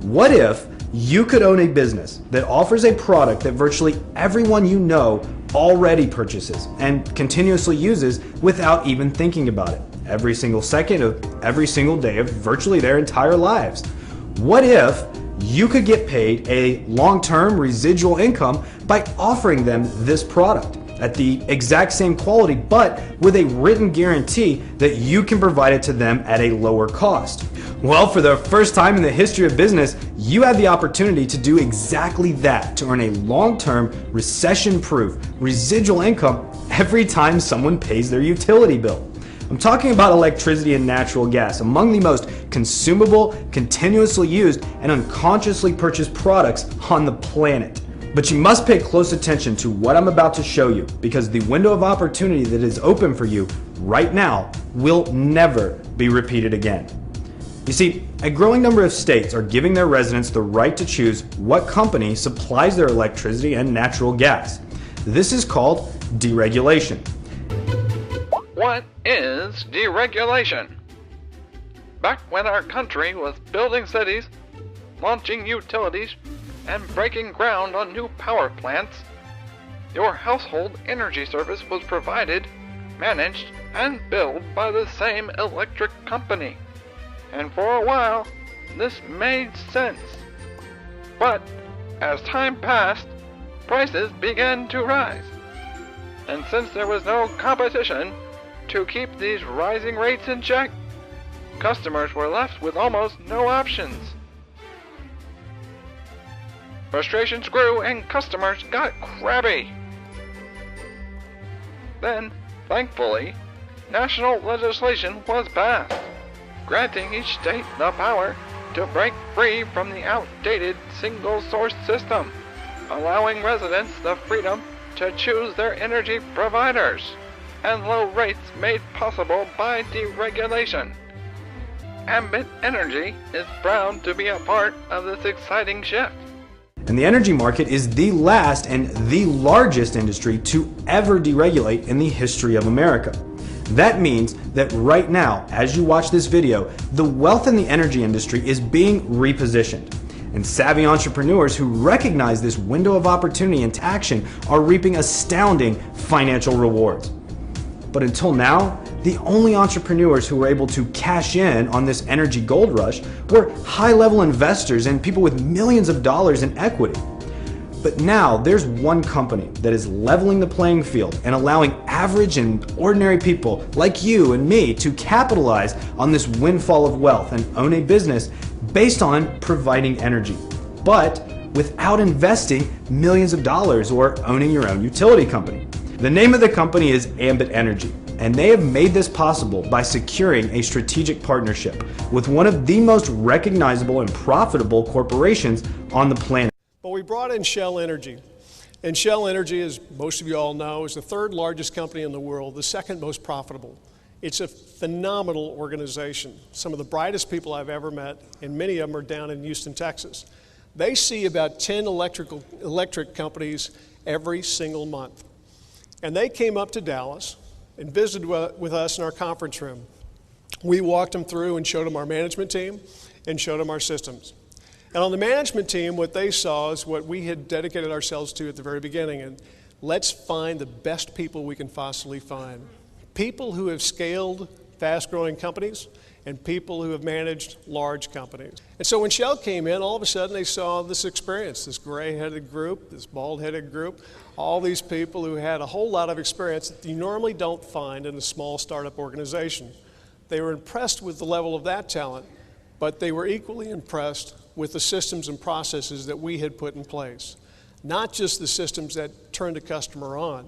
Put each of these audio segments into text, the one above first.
What if you could own a business that offers a product that virtually everyone you know already purchases and continuously uses without even thinking about it, every single second of every single day of virtually their entire lives? What if you could get paid a long-term residual income by offering them this product at the exact same quality, but with a written guarantee that you can provide it to them at a lower cost? Well, for the first time in the history of business, you have the opportunity to do exactly that, to earn a long-term, recession-proof residual income every time someone pays their utility bill. I'm talking about electricity and natural gas, among the most consumable, continuously used, and unconsciously purchased products on the planet. But you must pay close attention to what I'm about to show you, because the window of opportunity that is open for you right now will never be repeated again. You see, a growing number of states are giving their residents the right to choose what company supplies their electricity and natural gas. This is called deregulation. What is deregulation? Back when our country was building cities, launching utilities, and breaking ground on new power plants, your household energy service was provided, managed, and billed by the same electric company. And for a while, this made sense. But as time passed, prices began to rise. And since there was no competition to keep these rising rates in check, customers were left with almost no options. Frustrations grew and customers got crabby. Then, thankfully, national legislation was passed, granting each state the power to break free from the outdated single-source system, allowing residents the freedom to choose their energy providers, and low rates made possible by deregulation. Ambit Energy is proud to be a part of this exciting shift. And the energy market is the last and the largest industry to ever deregulate in the history of America. That means that right now, as you watch this video, the wealth in the energy industry is being repositioned. And savvy entrepreneurs who recognize this window of opportunity into action are reaping astounding financial rewards. But until now, the only entrepreneurs who were able to cash in on this energy gold rush were high-level investors and people with millions of dollars in equity. But now there's one company that is leveling the playing field and allowing average and ordinary people like you and me to capitalize on this windfall of wealth and own a business based on providing energy, but without investing millions of dollars or owning your own utility company. The name of the company is Ambit Energy, and they have made this possible by securing a strategic partnership with one of the most recognizable and profitable corporations on the planet. But we brought in Shell Energy. And Shell Energy, as most of you all know, is the third largest company in the world, the second most profitable. It's a phenomenal organization. Some of the brightest people I've ever met, and many of them are down in Houston, Texas. They see about 10 electric companies every single month. And they came up to Dallas and visited with us in our conference room. We walked them through and showed them our management team and showed them our systems. And on the management team, what they saw is what we had dedicated ourselves to at the very beginning. And let's find the best people we can possibly find. People who have scaled fast-growing companies and people who have managed large companies. And so when Shell came in, all of a sudden they saw this experience, this gray-headed group, this bald-headed group, all these people who had a whole lot of experience that you normally don't find in a small startup organization. They were impressed with the level of that talent, but they were equally impressed with the systems and processes that we had put in place. Not just the systems that turned a customer on,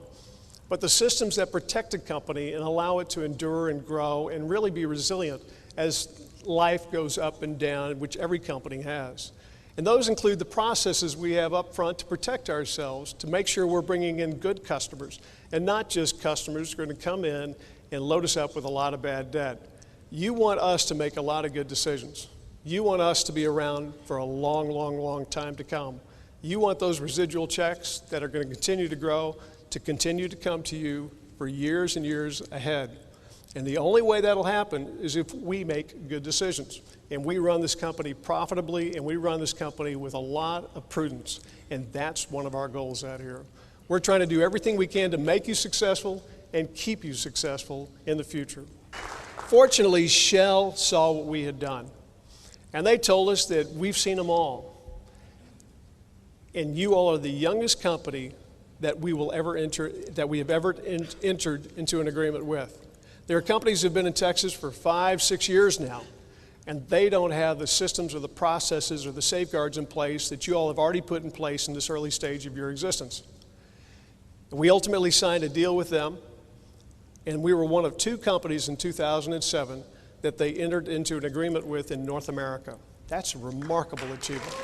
but the systems that protect a company and allow it to endure and grow and really be resilient as life goes up and down, which every company has. And those include the processes we have up front to protect ourselves, to make sure we're bringing in good customers, and not just customers who are going to come in and load us up with a lot of bad debt. You want us to make a lot of good decisions. You want us to be around for a long, long, long time to come. You want those residual checks that are going to continue to grow, to continue to come to you for years and years ahead. And the only way that'll happen is if we make good decisions. And we run this company profitably, and we run this company with a lot of prudence. And that's one of our goals out here. We're trying to do everything we can to make you successful and keep you successful in the future. Fortunately, Shell saw what we had done. And they told us that we've seen them all. And you all are the youngest company that we will ever entered into an agreement with. There are companies that have been in Texas for 5, 6 years now, and they don't have the systems or the processes or the safeguards in place that you all have already put in place in this early stage of your existence. And we ultimately signed a deal with them, and we were one of 2 companies in 2007 that they entered into an agreement with in North America. That's a remarkable achievement.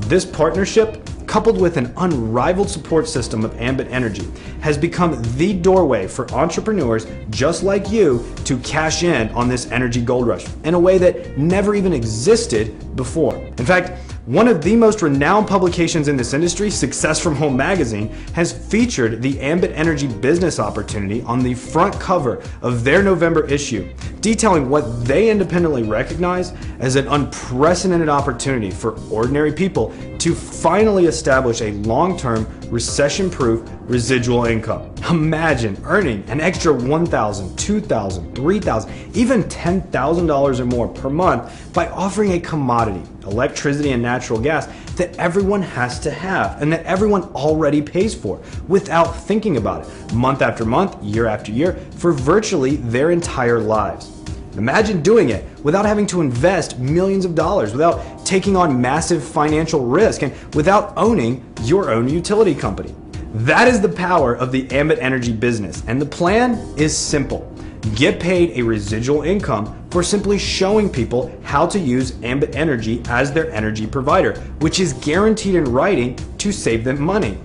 This partnership, coupled with an unrivaled support system of Ambit Energy, has become the doorway for entrepreneurs just like you to cash in on this energy gold rush in a way that never even existed before. In fact, one of the most renowned publications in this industry, Success from Home magazine, has featured the Ambit Energy business opportunity on the front cover of their November issue, detailing what they independently recognize as an unprecedented opportunity for ordinary people to finally establish a long-term, recession-proof residual income. Imagine earning an extra $1,000, $2,000, $3,000, even $10,000 or more per month by offering a commodity, electricity and natural gas, that everyone has to have and that everyone already pays for without thinking about it, month after month, year after year, for virtually their entire lives. Imagine doing it without having to invest millions of dollars, without taking on massive financial risk, and without owning your own utility company. That is the power of the Ambit Energy business, and the plan is simple. Get paid a residual income for simply showing people how to use Ambit Energy as their energy provider, which is guaranteed in writing to save them money.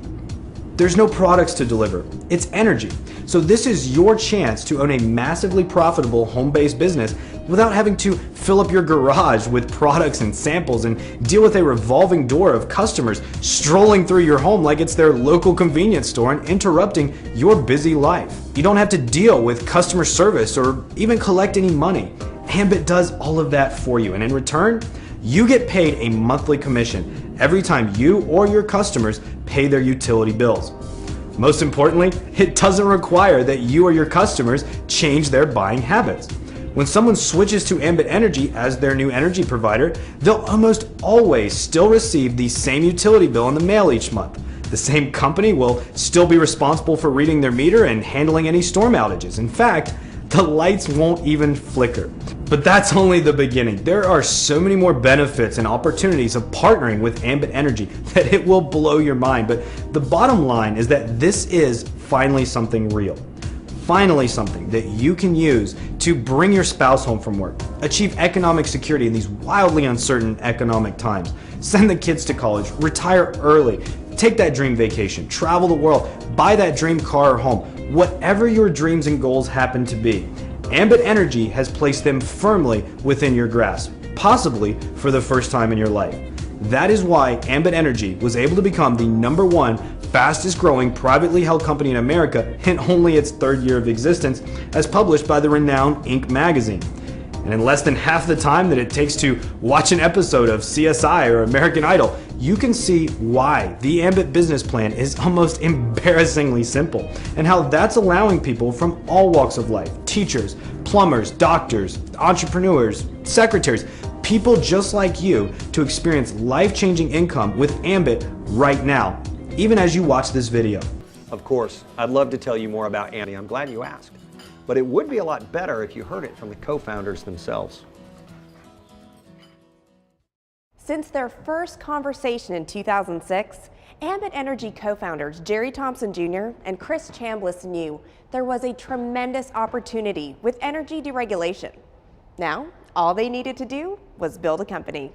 There's no products to deliver, it's energy. So this is your chance to own a massively profitable home-based business without having to fill up your garage with products and samples and deal with a revolving door of customers strolling through your home like it's their local convenience store and interrupting your busy life. You don't have to deal with customer service or even collect any money. Ambit does all of that for you, and in return, you get paid a monthly commission every time you or your customers pay their utility bills. Most importantly, it doesn't require that you or your customers change their buying habits. When someone switches to Ambit Energy as their new energy provider, they'll almost always still receive the same utility bill in the mail each month. The same company will still be responsible for reading their meter and handling any storm outages. In fact, the lights won't even flicker. But that's only the beginning. There are so many more benefits and opportunities of partnering with Ambit Energy that it will blow your mind. But the bottom line is that this is finally something real. Finally something that you can use to bring your spouse home from work, achieve economic security in these wildly uncertain economic times, send the kids to college, retire early, take that dream vacation, travel the world, buy that dream car or home. Whatever your dreams and goals happen to be, Ambit Energy has placed them firmly within your grasp, possibly for the first time in your life. That is why Ambit Energy was able to become the #1 fastest growing privately held company in America in only its 3rd year of existence, as published by the renowned Inc. magazine. And in less than half the time that it takes to watch an episode of CSI or American Idol, you can see why the Ambit business plan is almost embarrassingly simple, and how that's allowing people from all walks of life, teachers, plumbers, doctors, entrepreneurs, secretaries, people just like you, to experience life-changing income with Ambit right now, even as you watch this video. Of course, I'd love to tell you more about Ambit. I'm glad you asked. But it would be a lot better if you heard it from the co-founders themselves. Since their first conversation in 2006, Ambit Energy co-founders Jerry Thompson Jr. and Chris Chambliss knew there was a tremendous opportunity with energy deregulation. Now, all they needed to do was build a company.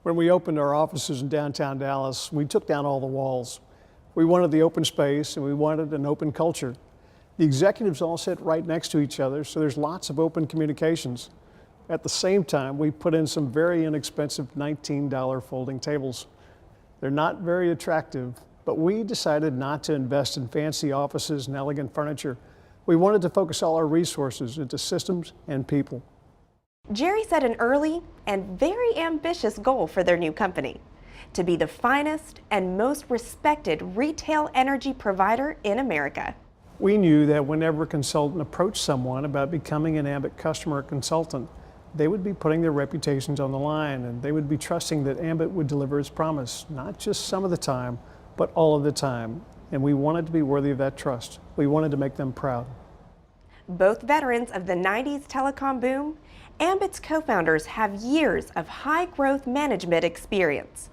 When we opened our offices in downtown Dallas, we took down all the walls. We wanted the open space and we wanted an open culture. The executives all sit right next to each other, so there's lots of open communications. At the same time, we put in some very inexpensive $19 folding tables. They're not very attractive, but we decided not to invest in fancy offices and elegant furniture. We wanted to focus all our resources into systems and people. Jerry set an early and very ambitious goal for their new company: to be the finest and most respected retail energy provider in America. We knew that whenever a consultant approached someone about becoming an Ambit customer or consultant, they would be putting their reputations on the line, and they would be trusting that Ambit would deliver its promise, not just some of the time, but all of the time. And we wanted to be worthy of that trust. We wanted to make them proud. Both veterans of the 90s telecom boom, Ambit's co-founders have years of high-growth management experience.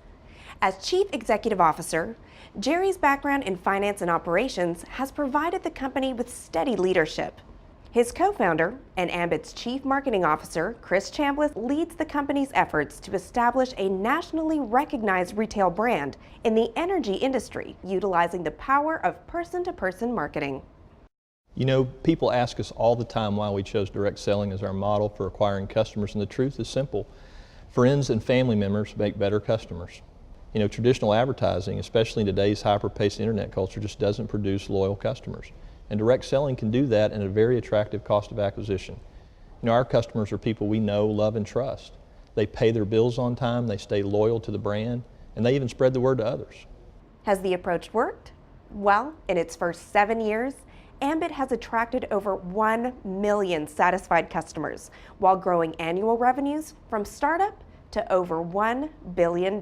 As Chief Executive Officer, Jerry's background in finance and operations has provided the company with steady leadership. His co-founder and Ambit's Chief Marketing Officer, Chris Chambliss, leads the company's efforts to establish a nationally recognized retail brand in the energy industry, utilizing the power of person-to-person marketing. You know, people ask us all the time why we chose direct selling as our model for acquiring customers, and the truth is simple. Friends and family members make better customers. You know, traditional advertising, especially in today's hyper-paced internet culture, just doesn't produce loyal customers. And direct selling can do that at a very attractive cost of acquisition. You know, our customers are people we know, love, and trust. They pay their bills on time, they stay loyal to the brand, and they even spread the word to others. Has the approach worked? Well, in its first 7 years, Ambit has attracted over 1 million satisfied customers, while growing annual revenues from startup to over $1 billion.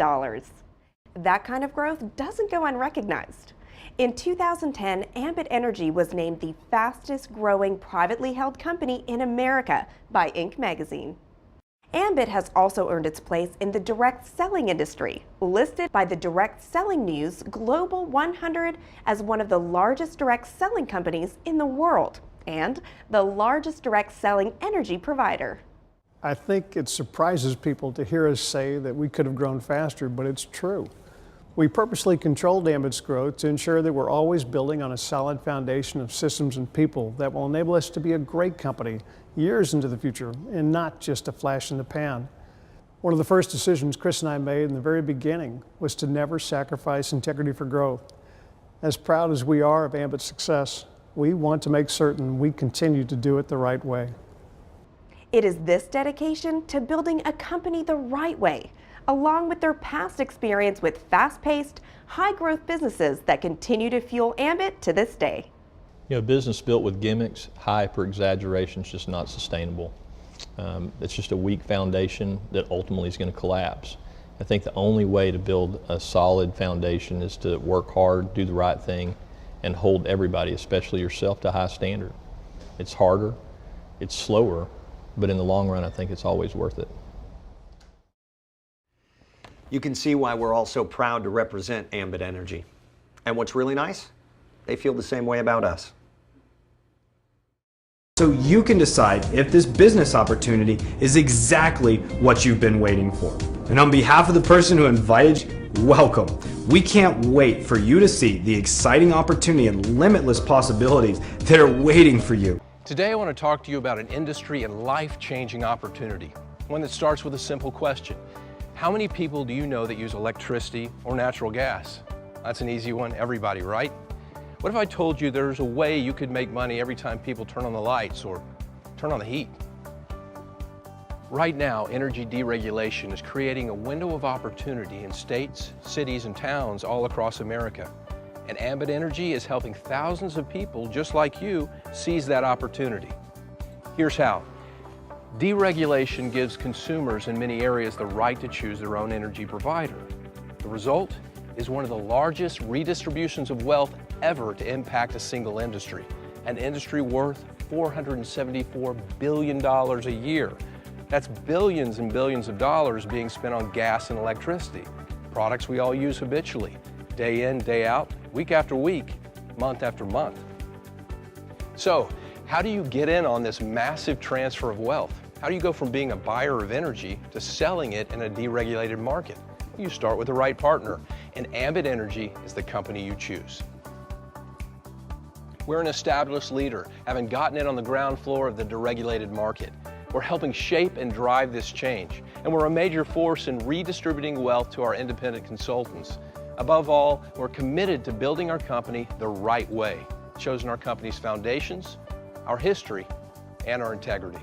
That kind of growth doesn't go unrecognized. In 2010, Ambit Energy was named the fastest growing privately held company in America by Inc. magazine. Ambit has also earned its place in the direct selling industry, listed by the Direct Selling News Global 100 as one of the largest direct selling companies in the world and the largest direct selling energy provider. I think it surprises people to hear us say that we could have grown faster, but it's true. We purposely controlled Ambit's growth to ensure that we're always building on a solid foundation of systems and people that will enable us to be a great company years into the future and not just a flash in the pan. One of the first decisions Chris and I made in the very beginning was to never sacrifice integrity for growth. As proud as we are of Ambit's success, we want to make certain we continue to do it the right way. It is this dedication to building a company the right way, along with their past experience with fast-paced, high-growth businesses that continue to fuel Ambit to this day. You know, a business built with gimmicks, hype, or exaggeration is just not sustainable. It's just a weak foundation that ultimately is going to collapse. I think the only way to build a solid foundation is to work hard, do the right thing, and hold everybody, especially yourself, to a high standard. It's harder, it's slower, but in the long run, I think it's always worth it. You can see why we're all so proud to represent Ambit Energy. And what's really nice, they feel the same way about us. So you can decide if this business opportunity is exactly what you've been waiting for. And on behalf of the person who invited you, welcome. We can't wait for you to see the exciting opportunity and limitless possibilities that are waiting for you. Today I want to talk to you about an industry and life-changing opportunity, one that starts with a simple question. How many people do you know that use electricity or natural gas? That's an easy one, everybody, right? What if I told you there's a way you could make money every time people turn on the lights or turn on the heat? Right now, energy deregulation is creating a window of opportunity in states, cities, and towns all across America. And Ambit Energy is helping thousands of people just like you seize that opportunity. Here's how. Deregulation gives consumers in many areas the right to choose their own energy provider. The result is one of the largest redistributions of wealth ever to impact a single industry, an industry worth $474 billion a year. That's billions and billions of dollars being spent on gas and electricity, products we all use habitually, day in, day out, week after week, month after month. So, how do you get in on this massive transfer of wealth? How do you go from being a buyer of energy to selling it in a deregulated market? You start with the right partner, and Ambit Energy is the company you choose. We're an established leader, having gotten in on the ground floor of the deregulated market. We're helping shape and drive this change, and we're a major force in redistributing wealth to our independent consultants. Above all, we're committed to building our company the right way, chosen our company's foundations, our history, and our integrity.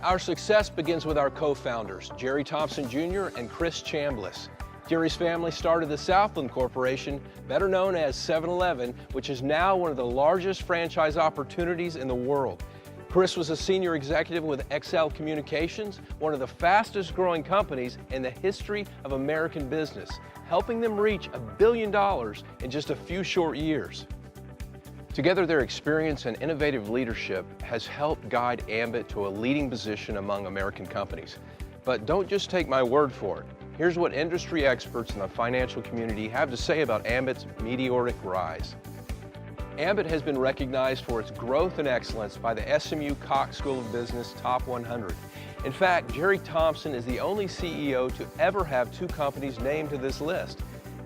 Our success begins with our co-founders, Jerry Thompson Jr. and Chris Chambliss. Jerry's family started the Southland Corporation, better known as 7-Eleven, which is now one of the largest franchise opportunities in the world. Chris was a senior executive with XL Communications, one of the fastest growing companies in the history of American business, helping them reach $1 billion in just a few short years. Together, their experience and innovative leadership has helped guide Ambit to a leading position among American companies. But don't just take my word for it. Here's what industry experts in the financial community have to say about Ambit's meteoric rise. Ambit has been recognized for its growth and excellence by the SMU Cox School of Business Top 100. In fact, Jerry Thompson is the only CEO to ever have two companies named to this list.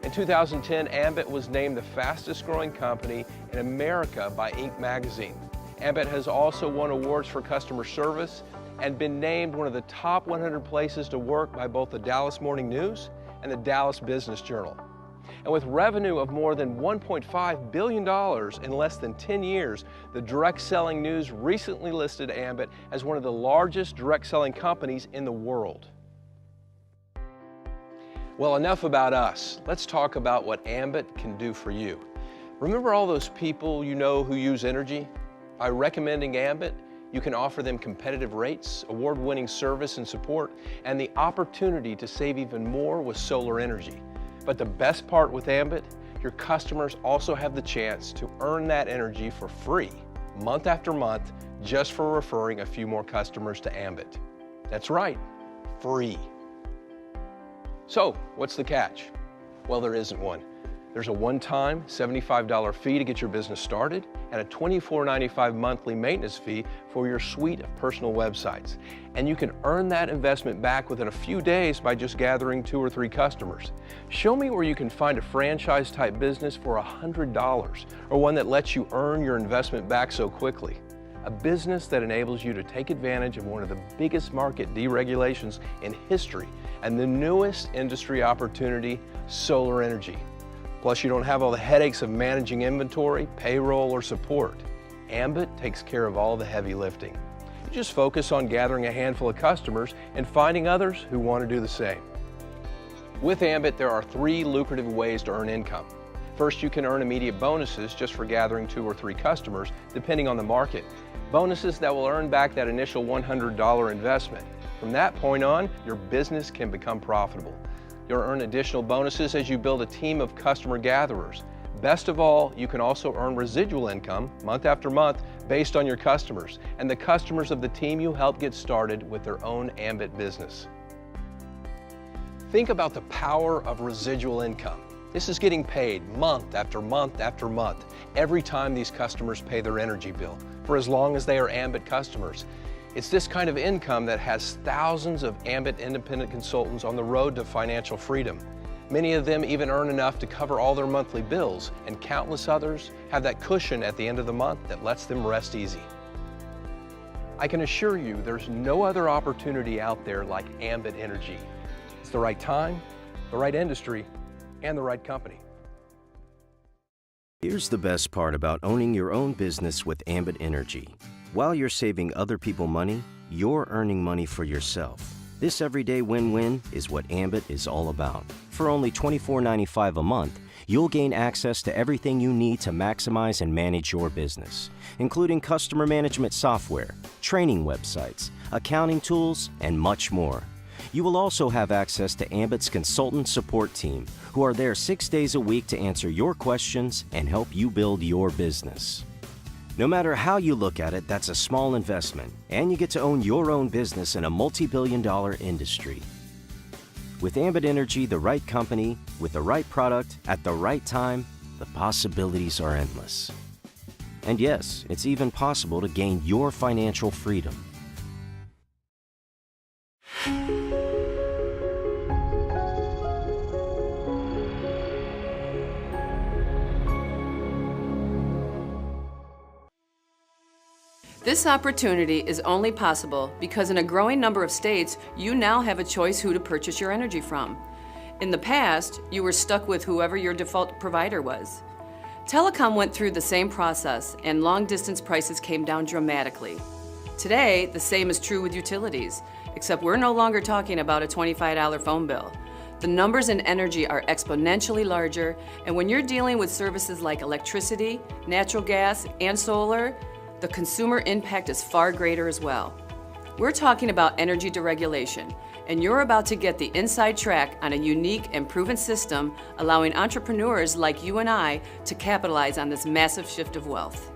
In 2010, Ambit was named the fastest growing company in America by Inc. magazine. Ambit has also won awards for customer service and been named one of the top 100 places to work by both the Dallas Morning News and the Dallas Business Journal. And with revenue of more than $1.5 billion in less than 10 years, the Direct Selling News recently listed Ambit as one of the largest direct selling companies in the world. Well, enough about us. Let's talk about what Ambit can do for you. Remember all those people you know who use energy? By recommending Ambit, you can offer them competitive rates, award-winning service and support, and the opportunity to save even more with solar energy. But the best part with Ambit, your customers also have the chance to earn that energy for free, month after month, just for referring a few more customers to Ambit. That's right, free. So, what's the catch? Well, there isn't one. There's a one-time $75 fee to get your business started and a $24.95 monthly maintenance fee for your suite of personal websites. And you can earn that investment back within a few days by just gathering 2 or 3 customers. Show me where you can find a franchise-type business for $100 or one that lets you earn your investment back so quickly. A business that enables you to take advantage of one of the biggest market deregulations in history and the newest industry opportunity, solar energy. Plus, you don't have all the headaches of managing inventory, payroll, or support. Ambit takes care of all the heavy lifting. You just focus on gathering a handful of customers and finding others who want to do the same. With Ambit, there are 3 lucrative ways to earn income. First, you can earn immediate bonuses just for gathering 2 or 3 customers, depending on the market. Bonuses that will earn back that initial $100 investment. From that point on, your business can become profitable. You'll earn additional bonuses as you build a team of customer gatherers. Best of all, you can also earn residual income month after month based on your customers and the customers of the team you help get started with their own Ambit business. Think about the power of residual income. This is getting paid month after month after month every time these customers pay their energy bill for as long as they are Ambit customers. It's this kind of income that has thousands of Ambit independent consultants on the road to financial freedom. Many of them even earn enough to cover all their monthly bills, and countless others have that cushion at the end of the month that lets them rest easy. I can assure you there's no other opportunity out there like Ambit Energy. It's the right time, the right industry, and the right company. Here's the best part about owning your own business with Ambit Energy. While you're saving other people money, you're earning money for yourself. This everyday win-win is what Ambit is all about. For only $24.95 a month, you'll gain access to everything you need to maximize and manage your business, including customer management software, training websites, accounting tools, and much more. You will also have access to Ambit's consultant support team, who are there 6 days a week to answer your questions and help you build your business. No matter how you look at it, that's a small investment, and you get to own your own business in a multi-billion-dollar industry. With Ambit Energy, the right company, with the right product, at the right time, the possibilities are endless. And yes, it's even possible to gain your financial freedom. This opportunity is only possible because in a growing number of states, you now have a choice who to purchase your energy from. In the past, you were stuck with whoever your default provider was. Telecom went through the same process, and long-distance prices came down dramatically. Today, the same is true with utilities, except we're no longer talking about a $25 phone bill. The numbers in energy are exponentially larger, and when you're dealing with services like electricity, natural gas, and solar, the consumer impact is far greater as well. We're talking about energy deregulation, and you're about to get the inside track on a unique and proven system allowing entrepreneurs like you and I to capitalize on this massive shift of wealth.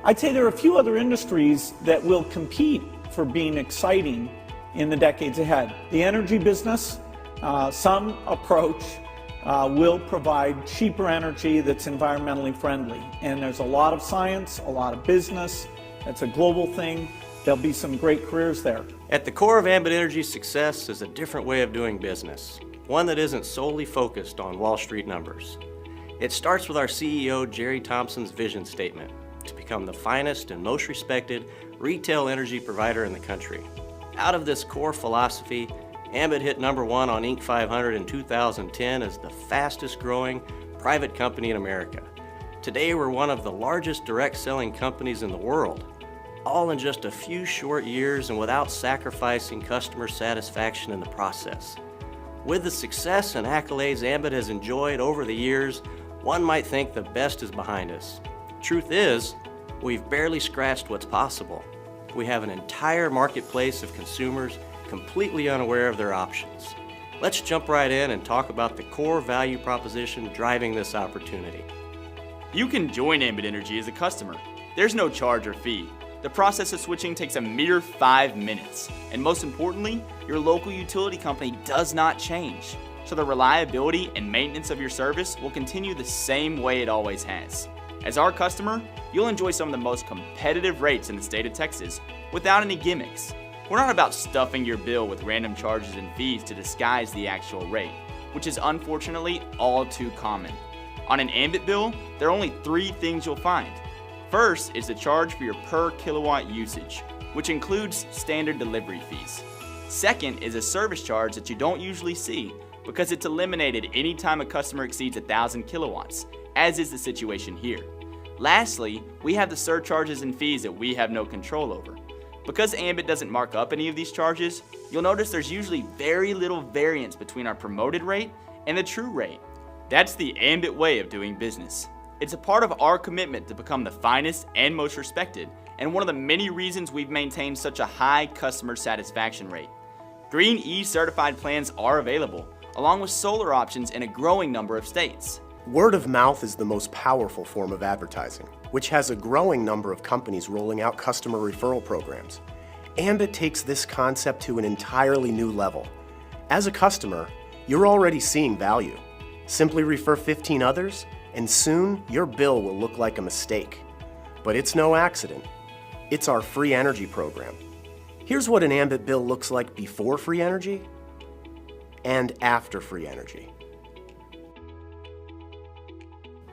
I'd say there are a few other industries that will compete for being exciting in the decades ahead. The energy business, some approach will provide cheaper energy that's environmentally friendly. And there's a lot of science, a lot of business. It's a global thing. There'll be some great careers there. At the core of Ambit Energy's success is a different way of doing business, one that isn't solely focused on Wall Street numbers. It starts with our CEO, Jerry Thompson's vision statement to become the finest and most respected retail energy provider in the country. Out of this core philosophy, Ambit hit #1 on Inc. 500 in 2010 as the fastest growing private company in America. Today, we're one of the largest direct selling companies in the world, all in just a few short years and without sacrificing customer satisfaction in the process. With the success and accolades Ambit has enjoyed over the years, one might think the best is behind us. Truth is, we've barely scratched what's possible. We have an entire marketplace of consumers completely unaware of their options. Let's jump right in and talk about the core value proposition driving this opportunity. You can join Ambit Energy as a customer. There's no charge or fee. The process of switching takes a mere 5 minutes. And most importantly, your local utility company does not change. So the reliability and maintenance of your service will continue the same way it always has. As our customer, you'll enjoy some of the most competitive rates in the state of Texas without any gimmicks. We're not about stuffing your bill with random charges and fees to disguise the actual rate, which is unfortunately all too common. On an Ambit bill, there are only 3 things you'll find. First is the charge for your per kilowatt usage, which includes standard delivery fees. Second is a service charge that you don't usually see because it's eliminated anytime a customer exceeds 1,000 kilowatts, as is the situation here. Lastly, we have the surcharges and fees that we have no control over. Because Ambit doesn't mark up any of these charges, you'll notice there's usually very little variance between our promoted rate and the true rate. That's the Ambit way of doing business. It's a part of our commitment to become the finest and most respected, and one of the many reasons we've maintained such a high customer satisfaction rate. Green E certified plans are available, along with solar options in a growing number of states. Word of mouth is the most powerful form of advertising, which has a growing number of companies rolling out customer referral programs. Ambit takes this concept to an entirely new level. As a customer, you're already seeing value. Simply refer 15 others, and soon your bill will look like a mistake. But it's no accident. It's our free energy program. Here's what an Ambit bill looks like before free energy and after free energy.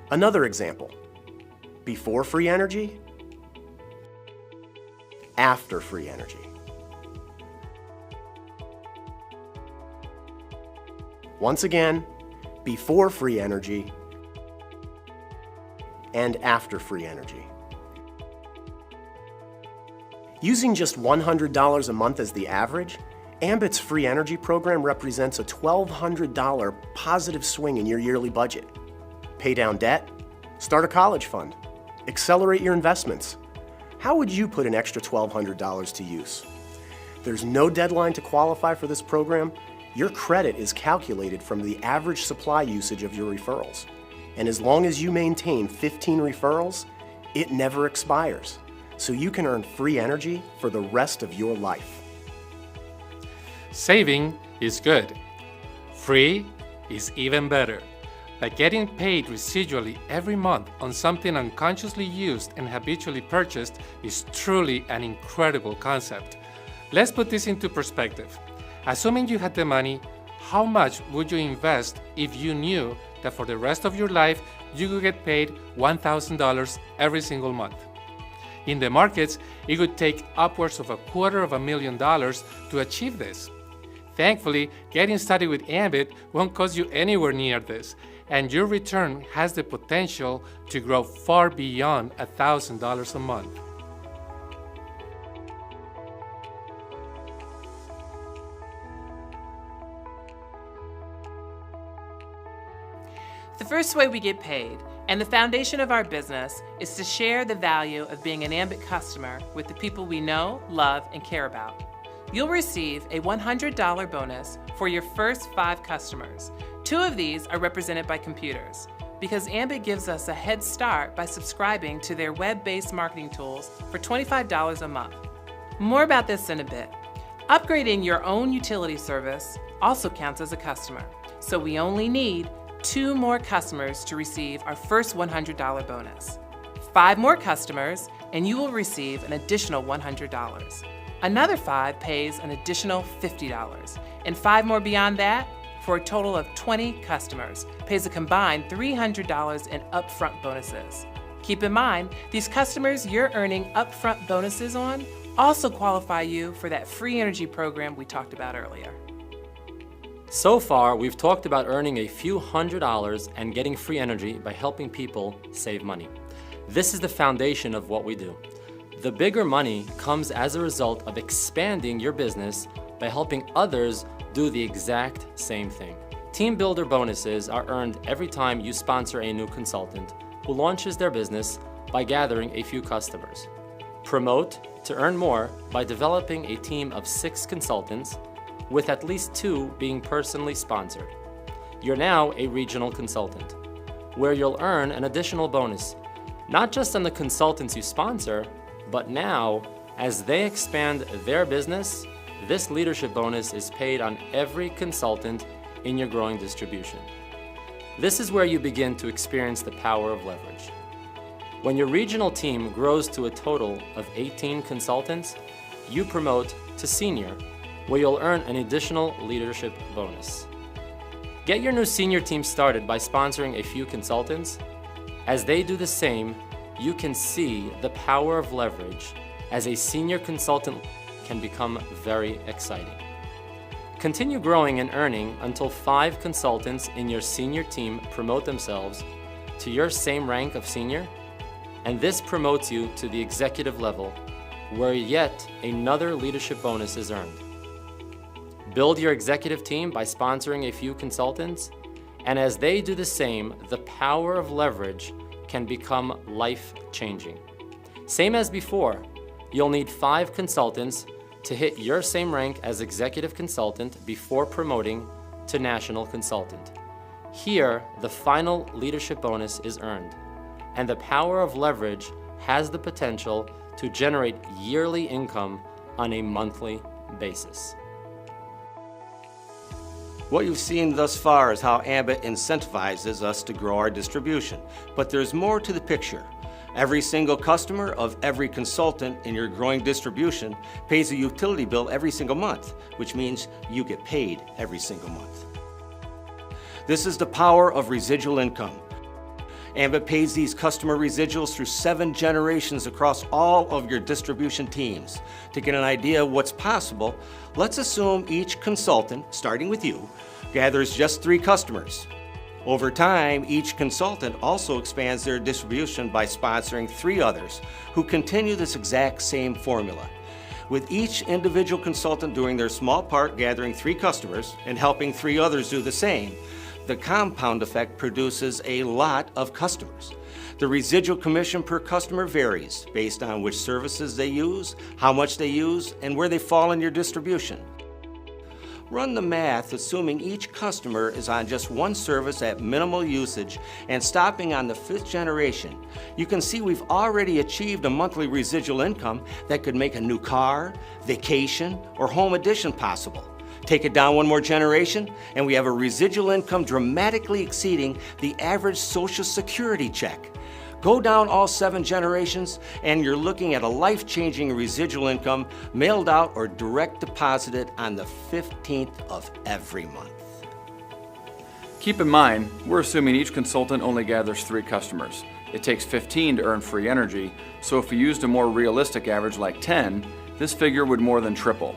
Another example, before free energy, after free energy. Once again, before free energy and after free energy. Using just $100 a month as the average, Ambit's free energy program represents a $1,200 positive swing in your yearly budget. Pay down debt, start a college fund, accelerate your investments. How would you put an extra $1,200 to use? There's no deadline to qualify for this program. Your credit is calculated from the average supply usage of your referrals. And as long as you maintain 15 referrals, it never expires. So you can earn free energy for the rest of your life. Saving is good. Free is even better. By getting paid residually every month on something unconsciously used and habitually purchased is truly an incredible concept. Let's put this into perspective. Assuming you had the money, how much would you invest if you knew that for the rest of your life you could get paid $1,000 every single month? In the markets, it would take upwards of $250,000 to achieve this. Thankfully, getting started with Ambit won't cost you anywhere near this, and your return has the potential to grow far beyond $1,000 a month. The first way we get paid, and the foundation of our business, is to share the value of being an Ambit customer with the people we know, love, and care about. You'll receive a $100 bonus for your first 5 customers. 2 of these are represented by computers, because Ambit gives us a head start by subscribing to their web-based marketing tools for $25 a month. More about this in a bit. Upgrading your own utility service also counts as a customer, so we only need 2 more customers to receive our first $100 bonus. 5 more customers, and you will receive an additional $100. Another 5 pays an additional $50, and 5 more beyond that, for a total of 20 customers, pays a combined $300 in upfront bonuses. Keep in mind, these customers you're earning upfront bonuses on also qualify you for that free energy program we talked about earlier. So far, we've talked about earning a few $100s and getting free energy by helping people save money. This is the foundation of what we do. The bigger money comes as a result of expanding your business by helping others do the exact same thing. Team Builder bonuses are earned every time you sponsor a new consultant who launches their business by gathering a few customers. Promote to earn more by developing a team of 6 consultants, with at least 2 being personally sponsored. You're now a regional consultant, where you'll earn an additional bonus, not just on the consultants you sponsor, but now, as they expand their business, this leadership bonus is paid on every consultant in your growing distribution. This is where you begin to experience the power of leverage. When your regional team grows to a total of 18 consultants, you promote to senior, where you'll earn an additional leadership bonus. Get your new senior team started by sponsoring a few consultants. As they do the same, you can see the power of leverage as a senior consultant can become very exciting. Continue growing and earning until 5 consultants in your senior team promote themselves to your same rank of senior, and this promotes you to the executive level, where yet another leadership bonus is earned. Build your executive team by sponsoring a few consultants, and as they do the same, the power of leverage can become life-changing. Same as before, you'll need 5 consultants to hit your same rank as executive consultant before promoting to national consultant. Here, the final leadership bonus is earned, and the power of leverage has the potential to generate yearly income on a monthly basis. What you've seen thus far is how Ambit incentivizes us to grow our distribution, but there's more to the picture. Every single customer of every consultant in your growing distribution pays a utility bill every single month, which means you get paid every single month. This is the power of residual income. Ambit pays these customer residuals through 7 generations across all of your distribution teams. To get an idea of what's possible, let's assume each consultant, starting with you, gathers just 3 customers. Over time, each consultant also expands their distribution by sponsoring 3 others who continue this exact same formula. With each individual consultant doing their small part, gathering 3 customers and helping 3 others do the same, the compound effect produces a lot of customers. The residual commission per customer varies based on which services they use, how much they use, and where they fall in your distribution. Run the math, assuming each customer is on just 1 service at minimal usage and stopping on the 5th generation. You can see we've already achieved a monthly residual income that could make a new car, vacation, or home addition possible. Take it down 1 more generation, and we have a residual income dramatically exceeding the average Social Security check. Go down all 7 generations, and you're looking at a life-changing residual income mailed out or direct deposited on the 15th of every month. Keep in mind, we're assuming each consultant only gathers 3 customers. It takes 15 to earn free energy, so if we used a more realistic average like 10, this figure would more than triple.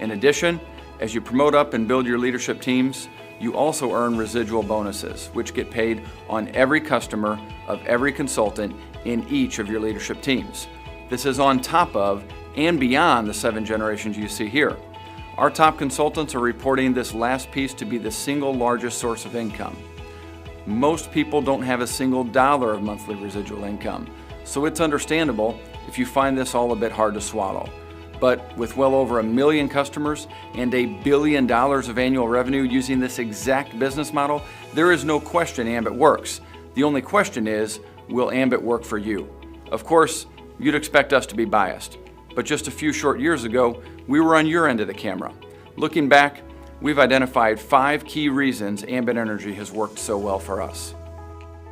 In addition, as you promote up and build your leadership teams, you also earn residual bonuses, which get paid on every customer of every consultant in each of your leadership teams. This is on top of and beyond the 7 generations you see here. Our top consultants are reporting this last piece to be the single largest source of income. Most people don't have a single dollar of monthly residual income, so it's understandable if you find this all a bit hard to swallow. But with well over 1 million customers and $1 billion of annual revenue using this exact business model, there is no question Ambit works. The only question is, will Ambit work for you? Of course, you'd expect us to be biased, but just a few short years ago, we were on your end of the camera. Looking back, we've identified 5 key reasons Ambit Energy has worked so well for us.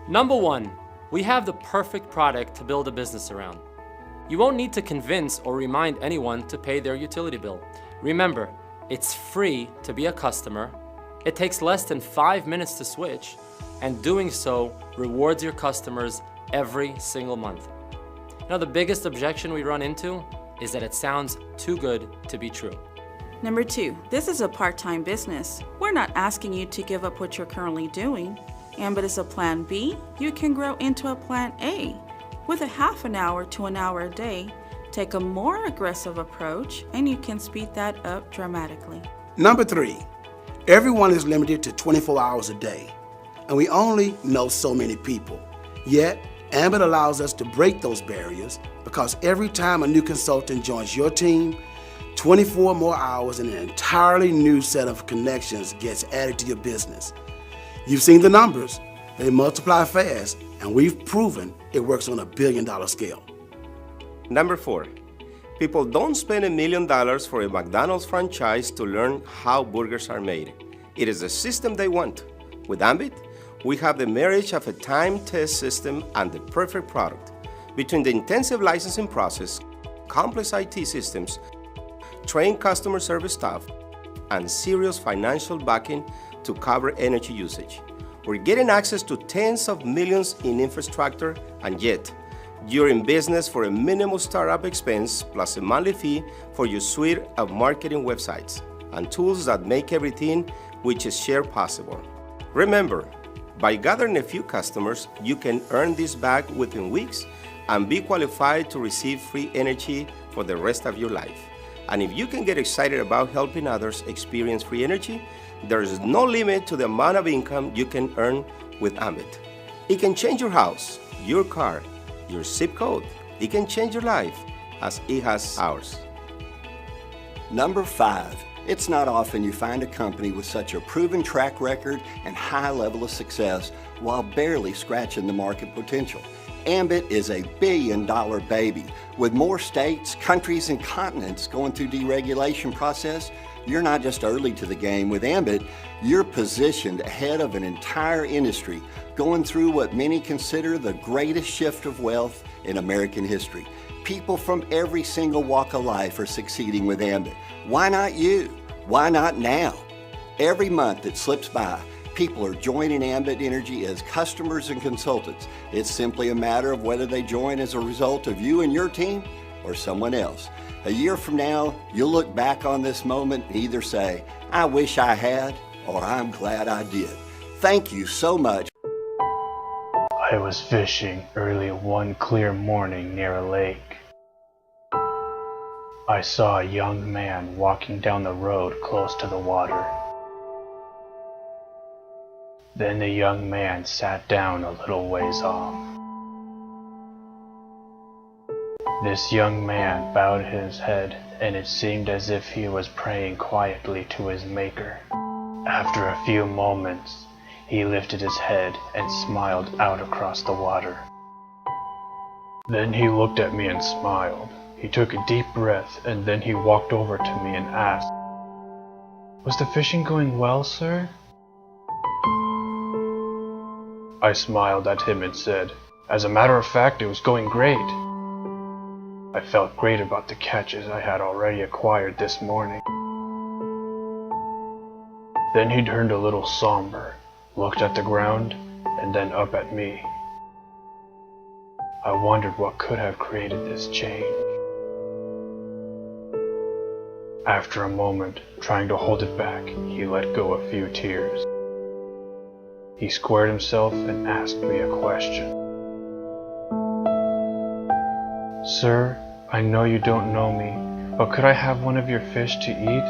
Number 1, we have the perfect product to build a business around. You won't need to convince or remind anyone to pay their utility bill. Remember, it's free to be a customer, it takes less than 5 minutes to switch, and doing so rewards your customers every single month. Now, the biggest objection we run into is that it sounds too good to be true. Number 2, this is a part-time business. We're not asking you to give up what you're currently doing. Ambit is a plan B. You can grow into a plan A. With a half an hour to an hour a day, take a more aggressive approach and you can speed that up dramatically. Number 3, everyone is limited to 24 hours a day, and we only know so many people. Yet, Ambit allows us to break those barriers because every time a new consultant joins your team, 24 more hours and an entirely new set of connections gets added to your business. You've seen the numbers. They multiply fast, and we've proven it works on a billion-dollar scale. Number 4, people don't spend $1 million for a McDonald's franchise to learn how burgers are made. It is the system they want. With Ambit, we have the marriage of a time-test system and the perfect product. Between the intensive licensing process, complex IT systems, trained customer service staff, and serious financial backing to cover energy usage, we're getting access to tens of millions in infrastructure, and yet, you're in business for a minimal startup expense plus a monthly fee for your suite of marketing websites and tools that make everything which is shared possible. Remember, by gathering a few customers, you can earn this back within weeks and be qualified to receive free energy for the rest of your life. And if you can get excited about helping others experience free energy, there is no limit to the amount of income you can earn with Ambit. It can change your house, your car, your zip code. It can change your life as it has ours. Number 5, it's not often you find a company with such a proven track record and high level of success while barely scratching the market potential. Ambit is a billion-dollar baby. With more states, countries, and continents going through deregulation process, you're not just early to the game. With Ambit, you're positioned ahead of an entire industry going through what many consider the greatest shift of wealth in American history. People from every single walk of life are succeeding with Ambit. Why not you? Why not now? Every month that slips by, people are joining Ambit Energy as customers and consultants. It's simply a matter of whether they join as a result of you and your team or someone else. A year from now, you'll look back on this moment and either say, I wish I had, or I'm glad I did. Thank you so much. I was fishing early one clear morning near a lake. I saw a young man walking down the road close to the water. Then the young man sat down a little ways off. This young man bowed his head, and it seemed as if he was praying quietly to his Maker. After a few moments, he lifted his head and smiled out across the water. Then he looked at me and smiled. He took a deep breath, and then he walked over to me and asked, "Was the fishing going well, sir?" I smiled at him and said, "As a matter of fact, it was going great." I felt great about the catches I had already acquired this morning. Then he turned a little somber, looked at the ground, and then up at me. I wondered what could have created this change. After a moment, trying to hold it back, he let go a few tears. He squared himself and asked me a question. "Sir, I know you don't know me, but could I have one of your fish to eat?"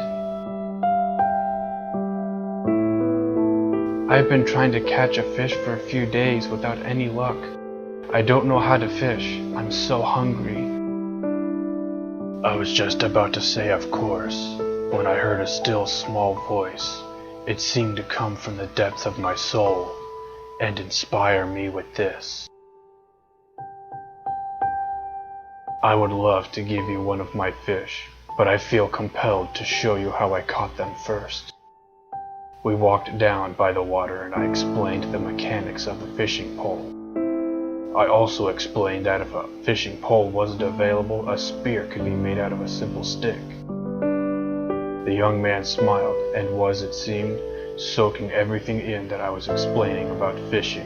"I've been trying to catch a fish for a few days without any luck. I don't know how to fish. I'm so hungry." I was just about to say of course, when I heard a still small voice. It seemed to come from the depths of my soul and inspire me with this. "I would love to give you one of my fish, but I feel compelled to show you how I caught them first." We walked down by the water and I explained the mechanics of a fishing pole. I also explained that if a fishing pole wasn't available, a spear could be made out of a simple stick. The young man smiled and was, it seemed, soaking everything in that I was explaining about fishing.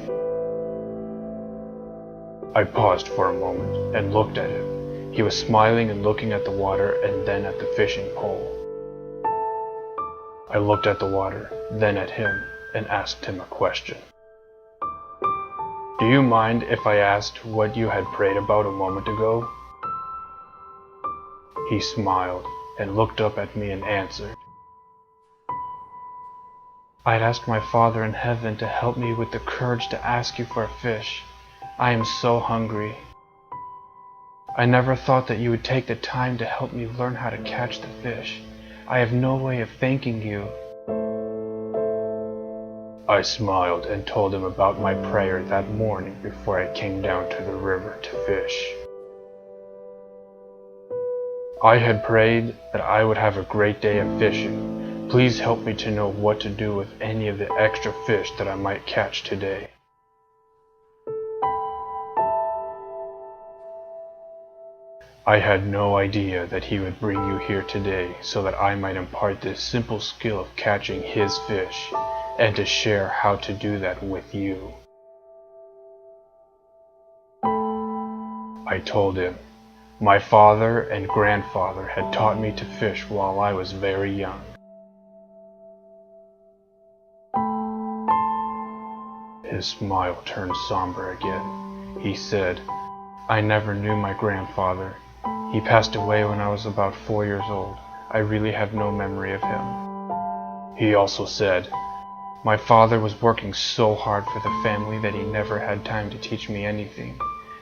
I paused for a moment and looked at him. He was smiling and looking at the water and then at the fishing pole. I looked at the water, then at him, and asked him a question. "Do you mind if I asked what you had prayed about a moment ago?" He smiled and looked up at me and answered, "I'd asked my Father in heaven to help me with the courage to ask you for a fish. I am so hungry. I never thought that you would take the time to help me learn how to catch the fish. I have no way of thanking you." I smiled and told him about my prayer that morning before I came down to the river to fish. I had prayed that I would have a great day of fishing. Please help me to know what to do with any of the extra fish that I might catch today. I had no idea that he would bring you here today so that I might impart this simple skill of catching his fish and to share how to do that with you. I told him, my father and grandfather had taught me to fish while I was very young. His smile turned somber again. He said, "I never knew my grandfather. He passed away when I was about 4 years old. I really have no memory of him." He also said, "My father was working so hard for the family that he never had time to teach me anything,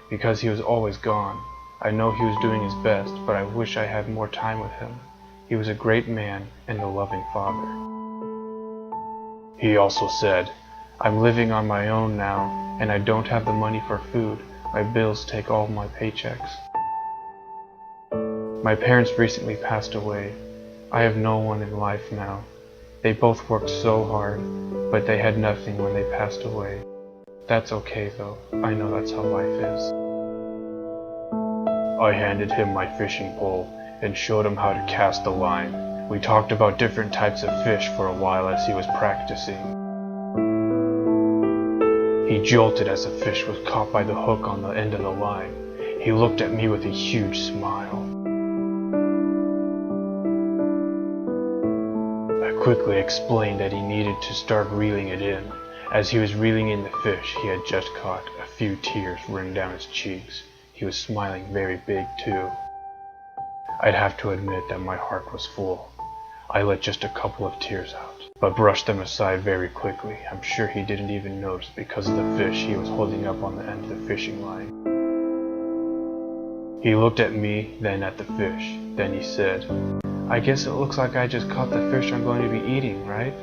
because he was always gone. I know he was doing his best, but I wish I had more time with him. He was a great man and a loving father." He also said, "I'm living on my own now, and I don't have the money for food. My bills take all my paychecks. My parents recently passed away. I have no one in life now. They both worked so hard, but they had nothing when they passed away. That's okay though. I know that's how life is." I handed him my fishing pole and showed him how to cast the line. We talked about different types of fish for a while as he was practicing. He jolted as the fish was caught by the hook on the end of the line. He looked at me with a huge smile. I quickly explained that he needed to start reeling it in. As he was reeling in the fish he had just caught, a few tears ran down his cheeks. He was smiling very big too. I'd have to admit that my heart was full. I let just a couple of tears out, but brushed them aside very quickly. I'm sure he didn't even notice because of the fish he was holding up on the end of the fishing line. He looked at me, then at the fish. Then he said, "I guess it looks like I just caught the fish I'm going to be eating, right?"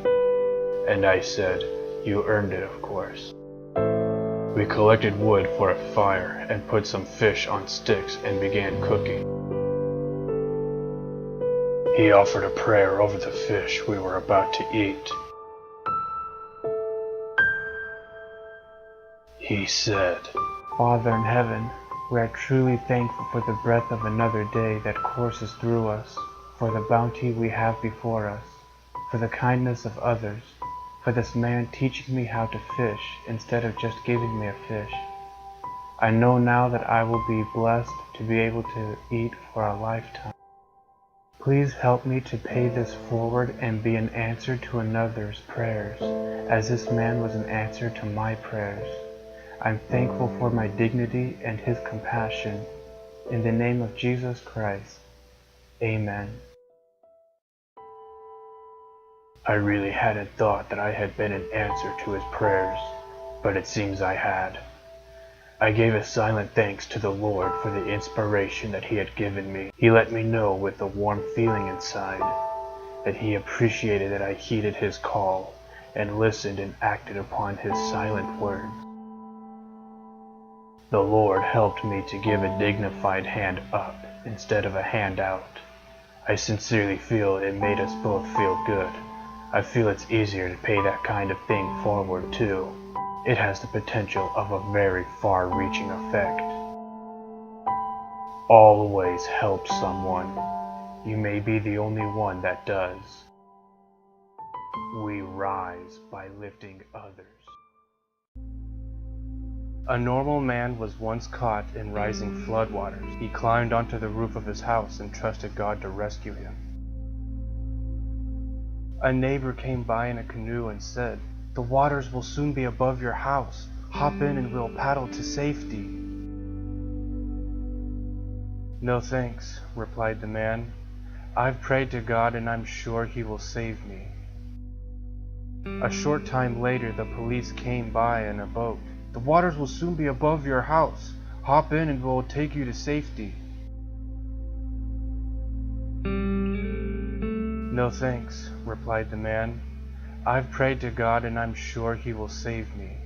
And I said, "You earned it, of course." We collected wood for a fire and put some fish on sticks and began cooking. He offered a prayer over the fish we were about to eat. He said, "Father in heaven, we are truly thankful for the breath of another day that courses through us, for the bounty we have before us, for the kindness of others, for this man teaching me how to fish instead of just giving me a fish. I know now that I will be blessed to be able to eat for a lifetime. Please help me to pay this forward and be an answer to another's prayers, as this man was an answer to my prayers. I'm thankful for my dignity and his compassion. In the name of Jesus Christ, amen. I really hadn't thought that I had been an answer to his prayers, but it seems I had. I gave a silent thanks to the Lord for the inspiration that he had given me. He let me know with a warm feeling inside that he appreciated that I heeded his call and listened and acted upon his silent words. The Lord helped me to give a dignified hand up instead of a hand out. I sincerely feel it made us both feel good. I feel it's easier to pay that kind of thing forward too. It has the potential of a very far-reaching effect. Always help someone. You may be the only one that does. We rise by lifting others. A normal man was once caught in rising floodwaters. He climbed onto the roof of his house and trusted God to rescue him. A neighbor came by in a canoe and said, "The waters will soon be above your house. Hop in and we'll paddle to safety." "No thanks," replied the man. "I've prayed to God and I'm sure he will save me." A short time later, the police came by in a boat. "The waters will soon be above your house. Hop in and we'll take you to safety." "No thanks," replied the man. "I've prayed to God and I'm sure he will save me."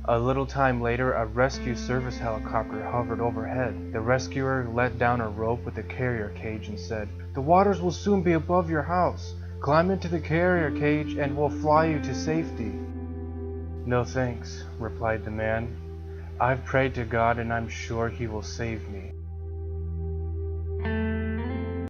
A little time later, a rescue service helicopter hovered overhead. The rescuer let down a rope with a carrier cage and said, "The waters will soon be above your house. Climb into the carrier cage and we'll fly you to safety." "No thanks," replied the man. "I've prayed to God and I'm sure he will save me."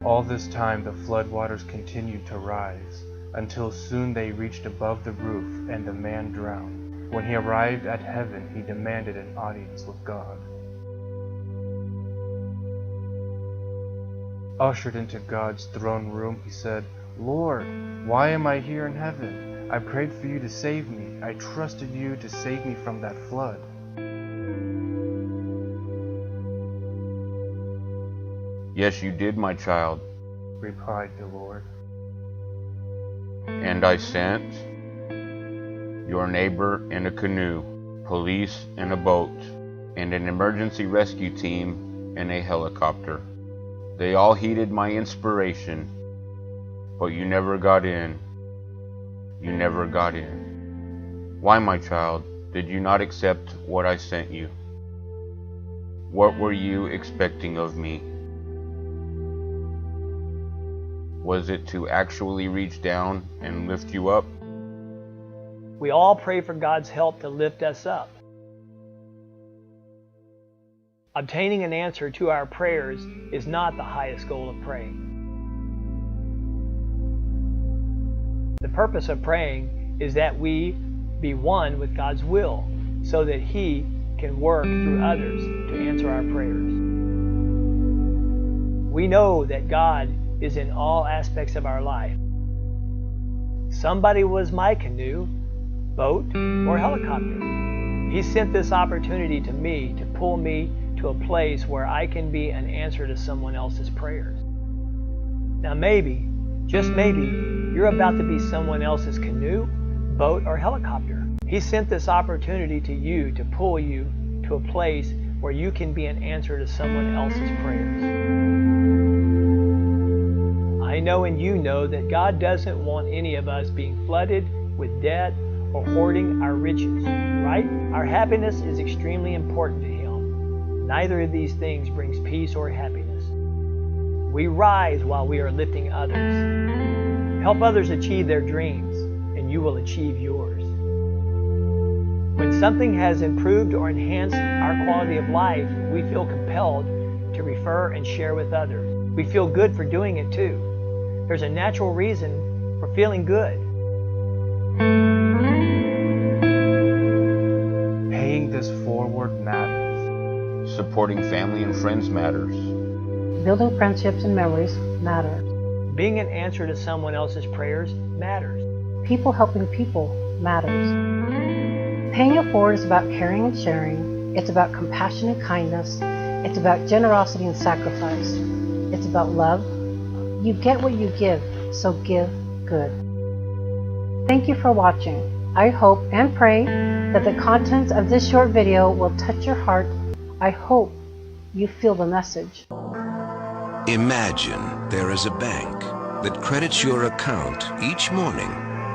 All this time the floodwaters continued to rise, until soon they reached above the roof and the man drowned. When he arrived at heaven, he demanded an audience with God. Ushered into God's throne room, he said, "Lord, why am I here in heaven? I prayed for you to save me. I trusted you to save me from that flood." "Yes, you did, my child," replied the Lord. "And I sent your neighbor in a canoe, police in a boat, and an emergency rescue team in a helicopter. They all heeded my inspiration, but you never got in. You never got in. Why, my child, did you not accept what I sent you? What were you expecting of me? Was it to actually reach down and lift you up?" We all pray for God's help to lift us up. Obtaining an answer to our prayers is not the highest goal of praying. The purpose of praying is that we be one with God's will, so that He can work through others to answer our prayers. We know that God is in all aspects of our life. Somebody was my canoe, boat, or helicopter. He sent this opportunity to me to pull me to a place where I can be an answer to someone else's prayers. Now maybe, just maybe, you're about to be someone else's canoe, boat, or helicopter. He sent this opportunity to you to pull you to a place where you can be an answer to someone else's prayers. I know and you know that God doesn't want any of us being flooded with debt or hoarding our riches, right? Our happiness is extremely important to Him. Neither of these things brings peace or happiness. We rise while we are lifting others. Help others achieve their dreams, and you will achieve yours. When something has improved or enhanced our quality of life, we feel compelled to refer and share with others. We feel good for doing it too. There's a natural reason for feeling good. Paying this forward matters. Supporting family and friends matters. Building friendships and memories matters. Being an answer to someone else's prayers matters. People helping people matters. Paying it forward is about caring and sharing. It's about compassion and kindness. It's about generosity and sacrifice. It's about love. You get what you give, so give good. Thank you for watching. I hope and pray that the contents of this short video will touch your heart. I hope you feel the message. Imagine there is a bank that credits your account each morning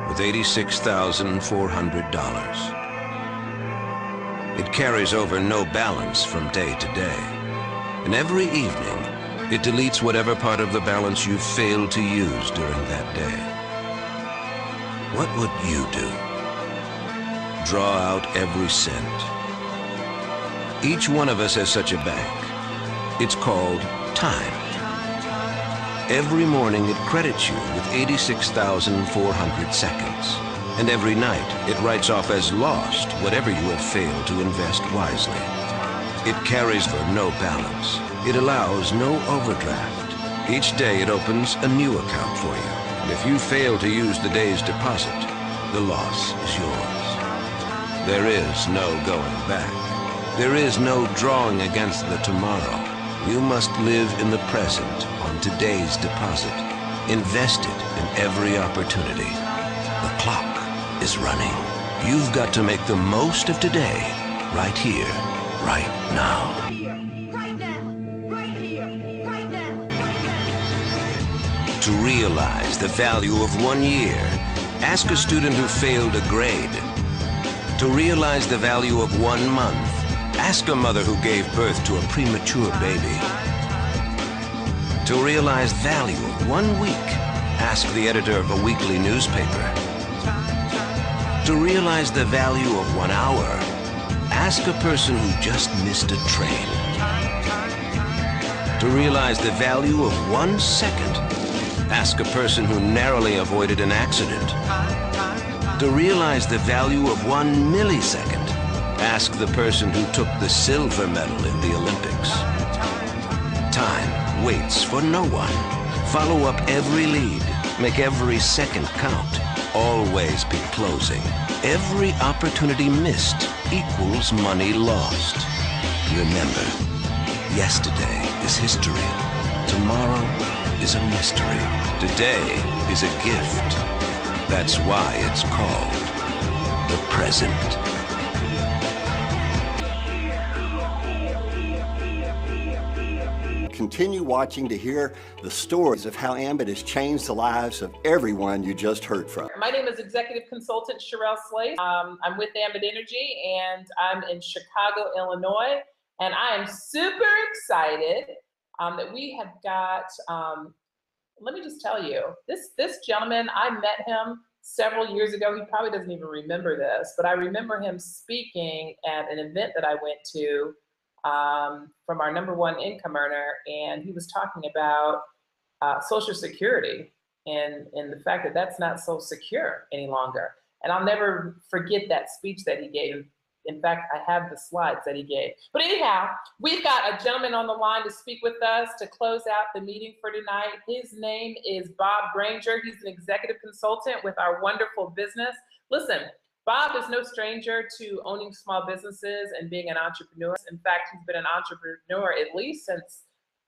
with $86,400. It carries over no balance from day to day, and every evening it deletes whatever part of the balance you failed to use during that day. What would you do? Draw out every cent. Each one of us has such a bank. It's called time. Every morning it credits you with 86,400 seconds. And every night it writes off as lost whatever you have failed to invest wisely. It carries for no balance. It allows no overdraft. Each day it opens a new account for you. And if you fail to use the day's deposit, the loss is yours. There is no going back. There is no drawing against the tomorrow. You must live in the present on today's deposit, invested in every opportunity. The clock is running. You've got to make the most of today, right here, right now. To realize the value of 1 year, ask a student who failed a grade. To realize the value of 1 month, ask a mother who gave birth to a premature baby. To realize value of 1 week, ask the editor of a weekly newspaper. To realize the value of 1 hour, ask a person who just missed a train. To realize the value of 1 second, ask a person who narrowly avoided an accident. To realize the value of 1 millisecond, ask the person who took the silver medal in the Olympics. Time waits for no one. Follow up every lead. Make every second count. Always be closing. Every opportunity missed equals money lost. Remember, yesterday is history. Tomorrow is a mystery. Today is a gift. That's why it's called the present. Continue watching to hear the stories of how Ambit has changed the lives of everyone you just heard from. My name is Executive Consultant Sherelle Slade. I'm with Ambit Energy and I'm in Chicago, Illinois. And I am super excited that we have got, let me just tell you, this gentleman, I met him several years ago. He probably doesn't even remember this, but I remember him speaking at an event that I went to from our #1 income earner, and he was talking about Social Security and the fact that that's not so secure any longer. And I'll never forget that speech that he gave. In fact, I have the slides that he gave. But anyhow, we've got a gentleman on the line to speak with us to close out the meeting for tonight. His name is Bob Granger. He's an executive consultant with our wonderful business. Listen, Bob is no stranger to owning small businesses and being an entrepreneur. In fact, he's been an entrepreneur at least since,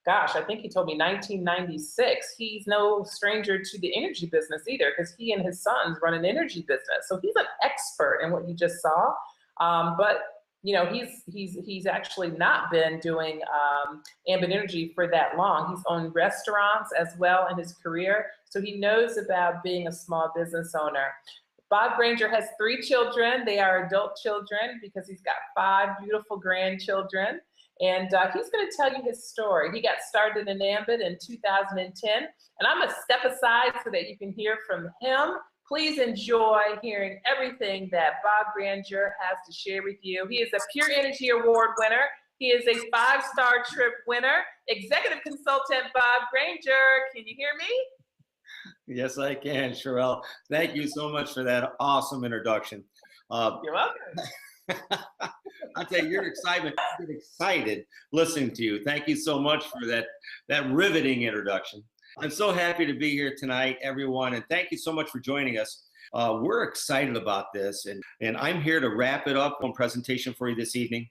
gosh, I think he told me 1996. He's no stranger to the energy business either, because he and his sons run an energy business. So he's an expert in what you just saw. But you know, he's actually not been doing Ambit Energy for that long. He's owned restaurants as well in his career, so he knows about being a small business owner. Bob Granger has 3 children. They are adult children because he's got 5 beautiful grandchildren. And he's going to tell you his story. He got started in Ambit in 2010. And I'm going to step aside so that you can hear from him. Please enjoy hearing everything that Bob Granger has to share with you. He is a Pure Energy Award winner. He is a 5-star trip winner. Executive Consultant Bob Granger. Can you hear me? Yes, I can, Sherelle. Thank you so much for that awesome introduction. You're welcome. I'll tell you, your excitement, I get excited listening to you. Thank you so much for that riveting introduction. I'm so happy to be here tonight, everyone, and thank you so much for joining us. We're excited about this, and I'm here to wrap it up on presentation for you this evening.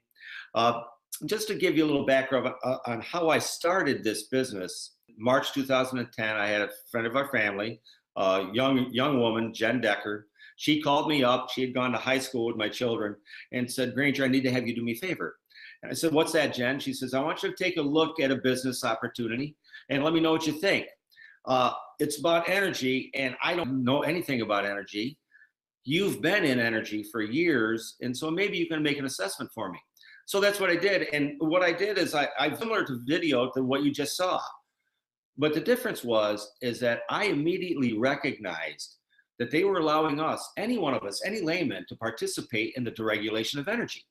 Just to give you a little background on how I started this business, March 2010, I had a friend of our family, a young woman, Jen Decker. She called me up. She had gone to high school with my children and said, Granger, I need to have you do me a favor. And I said, what's that, Jen? She says, I want you to take a look at a business opportunity and let me know what you think. It's about energy, and I don't know anything about energy. You've been in energy for years, and so maybe you can make an assessment for me. So that's what I did. And what I did is I similar to video to what you just saw. But the difference is that I immediately recognized that they were allowing us, any one of us, any layman, to participate in the deregulation of energy.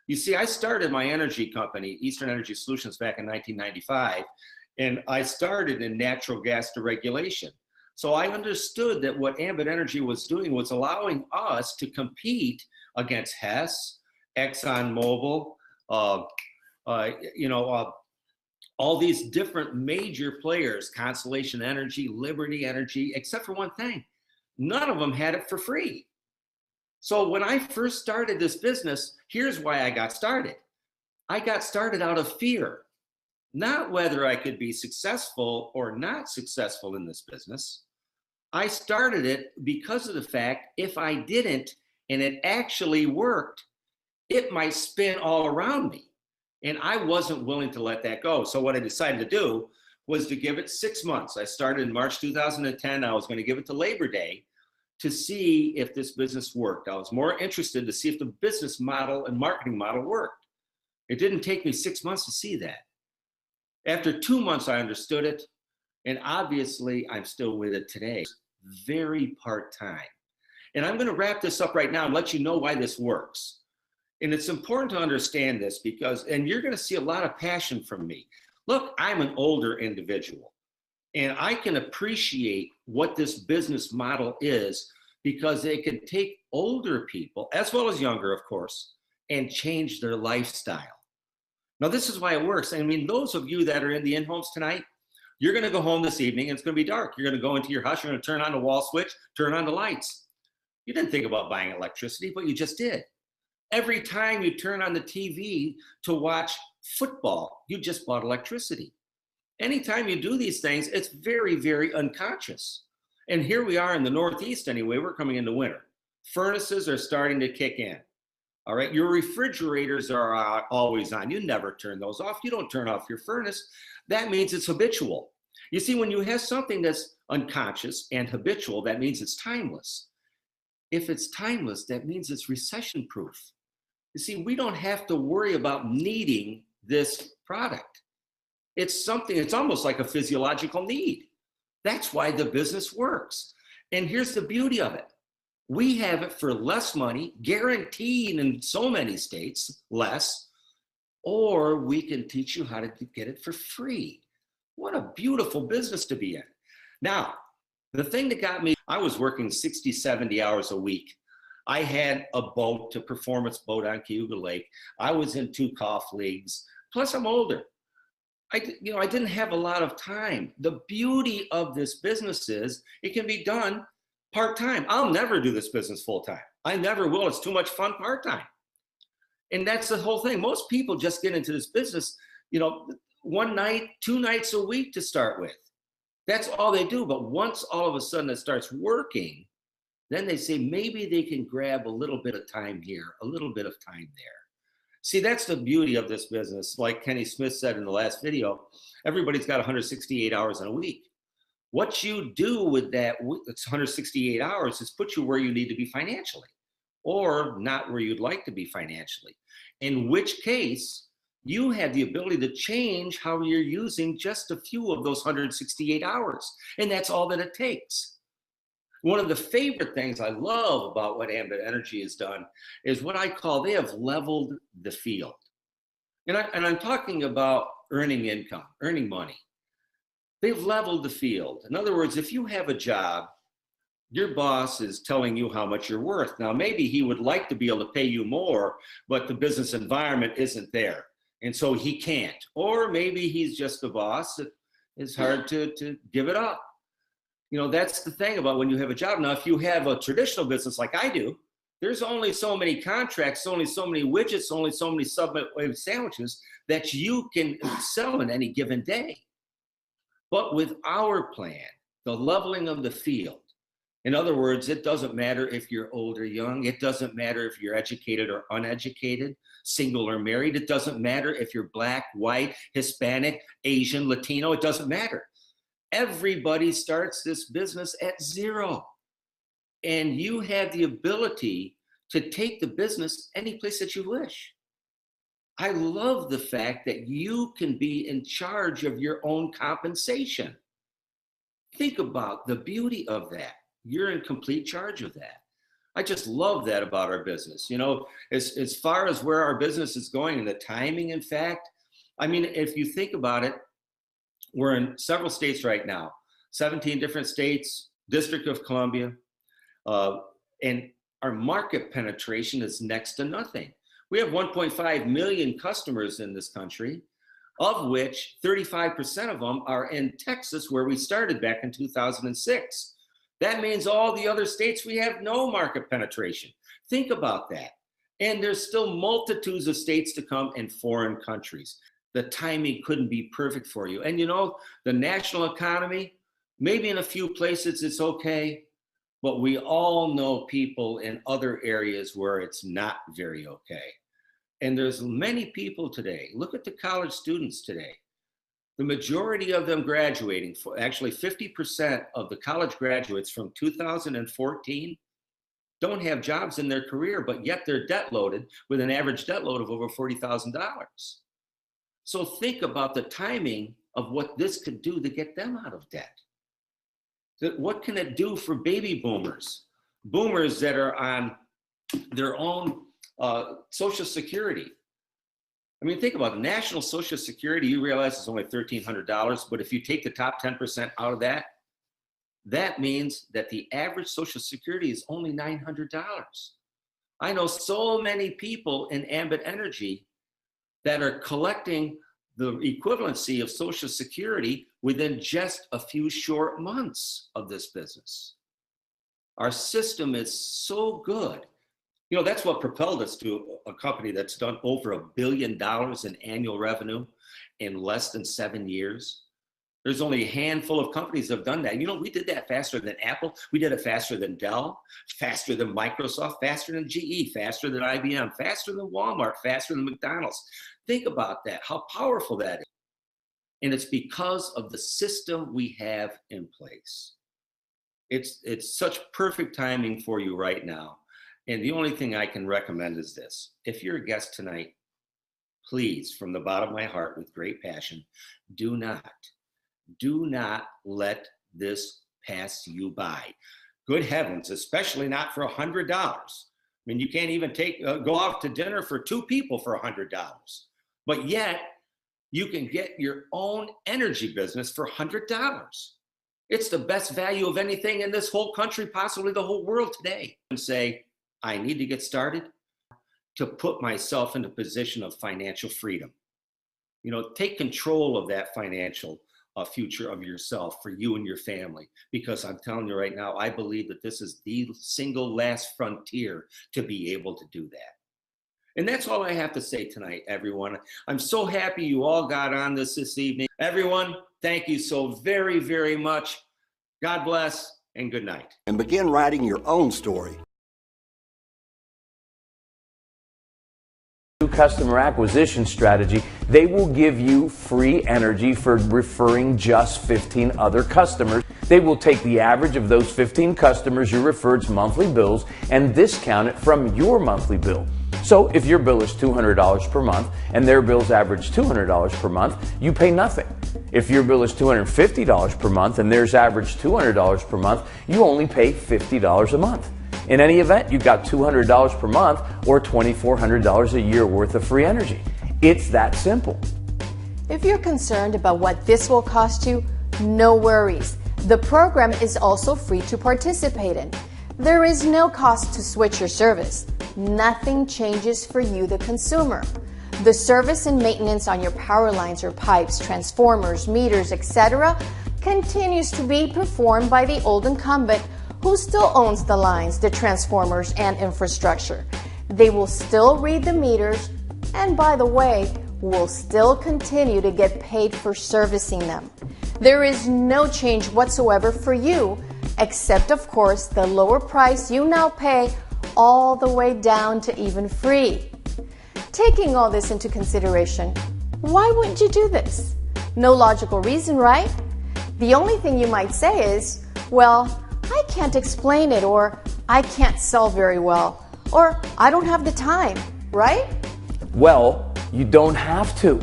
You see, I started my energy company, Eastern Energy Solutions, back in 1995, and I started in natural gas deregulation. So I understood that what Ambit Energy was doing was allowing us to compete against Hess, ExxonMobil, all these different major players, Constellation Energy, Liberty Energy, except for one thing. None of them had it for free. So when I first started this business, here's why I got started. I got started out of fear, not whether I could be successful or not successful in this business. I started it because of the fact if I didn't and it actually worked, it might spin all around me. And I wasn't willing to let that go. So what I decided to do was to give it 6 months. I started in March 2010. I was going to give it to Labor Day to see if this business worked. I was more interested to see if the business model and marketing model worked. It didn't take me 6 months to see that. After 2 months, I understood it. And obviously, I'm still with it today. Very part-time. And I'm going to wrap this up right now and let you know why this works. And it's important to understand this because, and you're going to see a lot of passion from me. Look, I'm an older individual and I can appreciate what this business model is because it can take older people, as well as younger, of course, and change their lifestyle. Now, this is why it works. I mean, those of you that are in the in-homes tonight, you're going to go home this evening and it's going to be dark. You're going to go into your house, you're going to turn on the wall switch, turn on the lights. You didn't think about buying electricity, but you just did. Every time you turn on the TV to watch football, you just bought electricity. Anytime you do these things, it's very, very unconscious. And here we are in the Northeast anyway, we're coming into winter. Furnaces are starting to kick in. All right, your refrigerators are always on. You never turn those off. You don't turn off your furnace. That means it's habitual. You see, when you have something that's unconscious and habitual, that means it's timeless. If it's timeless, that means it's recession-proof. You see, we don't have to worry about needing this product. It's something, it's almost like a physiological need. That's why the business works. And here's the beauty of it. We have it for less money, guaranteed in so many states, less, or we can teach you how to get it for free. What a beautiful business to be in. Now, the thing that got me, I was working 60, 70 hours a week. I had a boat, a performance boat on Cayuga Lake. I was in 2 golf leagues. Plus, I'm older. I didn't have a lot of time. The beauty of this business is it can be done part-time. I'll never do this business full-time. I never will. It's too much fun part-time. And that's the whole thing. Most people just get into this business, 1 night, 2 nights a week to start with. That's all they do. But once all of a sudden it starts working, then they say maybe they can grab a little bit of time here, a little bit of time there. See, that's the beauty of this business. Like Kenny Smith said in the last video, everybody's got 168 hours in a week. What you do with that, it's 168 hours, is put you where you need to be financially, or not where you'd like to be financially. In which case, you have the ability to change how you're using just a few of those 168 hours. And that's all that it takes. One of the favorite things I love about what Ambit Energy has done is what I call they have leveled the field. And I'm talking about earning income, earning money. They've leveled the field. In other words, if you have a job, your boss is telling you how much you're worth. Now, maybe he would like to be able to pay you more, but the business environment isn't there. And so he can't. Or maybe he's just a boss. It's hard to give it up. You know, that's the thing about when you have a job. Now, if you have a traditional business like I do, there's only so many contracts, only so many widgets, only so many Subway sandwiches that you can sell in any given day. But with our plan, the leveling of the field, in other words, it doesn't matter if you're old or young. It doesn't matter if you're educated or uneducated, single or married. It doesn't matter if you're black, white, Hispanic, Asian, Latino. It doesn't matter. Everybody starts this business at zero. And you have the ability to take the business any place that you wish. I love the fact that you can be in charge of your own compensation. Think about the beauty of that. You're in complete charge of that. I just love that about our business. You know, as far as where our business is going and the timing, in fact, I mean, if you think about it, we're in several states right now, 17 different states, District of Columbia, and our market penetration is next to nothing. We have 1.5 million customers in this country, of which 35% of them are in Texas, where we started back in 2006. That means all the other states, we have no market penetration. Think about that. And there's still multitudes of states to come in foreign countries. The timing couldn't be perfect for you. And you know, the national economy, maybe in a few places it's okay, but we all know people in other areas where it's not very okay. And there's many people today, look at the college students today. The majority of them graduating, actually 50% of the college graduates from 2014 don't have jobs in their career, but yet they're debt loaded with an average debt load of over $40,000. So think about the timing of what this could do to get them out of debt. What can it do for baby boomers? Boomers that are on their own Social Security. I mean, think about it. National Social Security, you realize it's only $1,300, but if you take the top 10% out of that, that means that the average Social Security is only $900. I know so many people in Ambit Energy that are collecting the equivalency of Social Security within just a few short months of this business. Our system is so good. You know, that's what propelled us to a company that's done over $1 billion in annual revenue in less than 7 years. There's only a handful of companies that have done that. You know, we did that faster than Apple. We did it faster than Dell, faster than Microsoft, faster than GE, faster than IBM, faster than Walmart, faster than McDonald's. Think about that, how powerful that is. And it's because of the system we have in place. It's such perfect timing for you right now. And the only thing I can recommend is this. If you're a guest tonight, please, from the bottom of my heart, with great passion, do not let this pass you by. Good heavens, especially not for $100. I mean, you can't even go out to dinner for 2 people for $100. But yet, you can get your own energy business for $100. It's the best value of anything in this whole country, possibly the whole world today. And say, I need to get started to put myself in a position of financial freedom. You know, take control of that financial future of yourself for you and your family. Because I'm telling you right now, I believe that this is the single last frontier to be able to do that. And that's all I have to say tonight, everyone. I'm so happy you all got on this evening. Everyone, thank you so very, very much. God bless and good night. And begin writing your own story. Customer acquisition strategy, they will give you free energy for referring just 15 other customers. They will take the average of those 15 customers you referred's monthly bills and discount it from your monthly bill. So if your bill is $200 per month and their bills average $200 per month, you pay nothing. If your bill is $250 per month and theirs average $200 per month, you only pay $50 a month. In any event, you've got $200 per month or $2,400 a year worth of free energy. It's that simple. If you're concerned about what this will cost you, no worries. The program is also free to participate in. There is no cost to switch your service. Nothing changes for you, the consumer. The service and maintenance on your power lines or pipes, transformers, meters, etc. continues to be performed by the old incumbent who still owns the lines, the transformers, and infrastructure. They will still read the meters, and by the way, will still continue to get paid for servicing them. There is no change whatsoever for you, except of course the lower price you now pay all the way down to even free. Taking all this into consideration, why wouldn't you do this? No logical reason, right? The only thing you might say is, well, I can't explain it, or I can't sell very well, or I don't have the time, right? Well, you don't have to.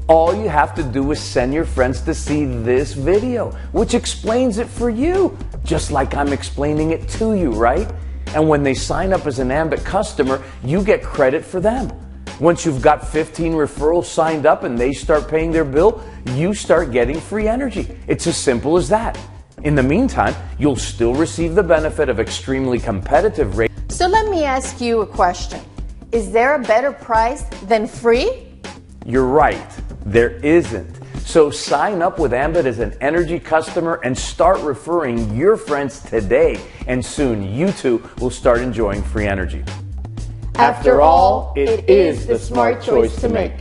All you have to do is send your friends to see this video, which explains it for you, just like I'm explaining it to you, right? And when they sign up as an Ambit customer, you get credit for them. Once you've got 15 referrals signed up and they start paying their bill, you start getting free energy. It's as simple as that. In the meantime, you'll still receive the benefit of extremely competitive rates. So let me ask you a question. Is there a better price than free? You're right. There isn't. So sign up with Ambit as an energy customer and start referring your friends today. And soon you too will start enjoying free energy. After all, it is the smart choice to make.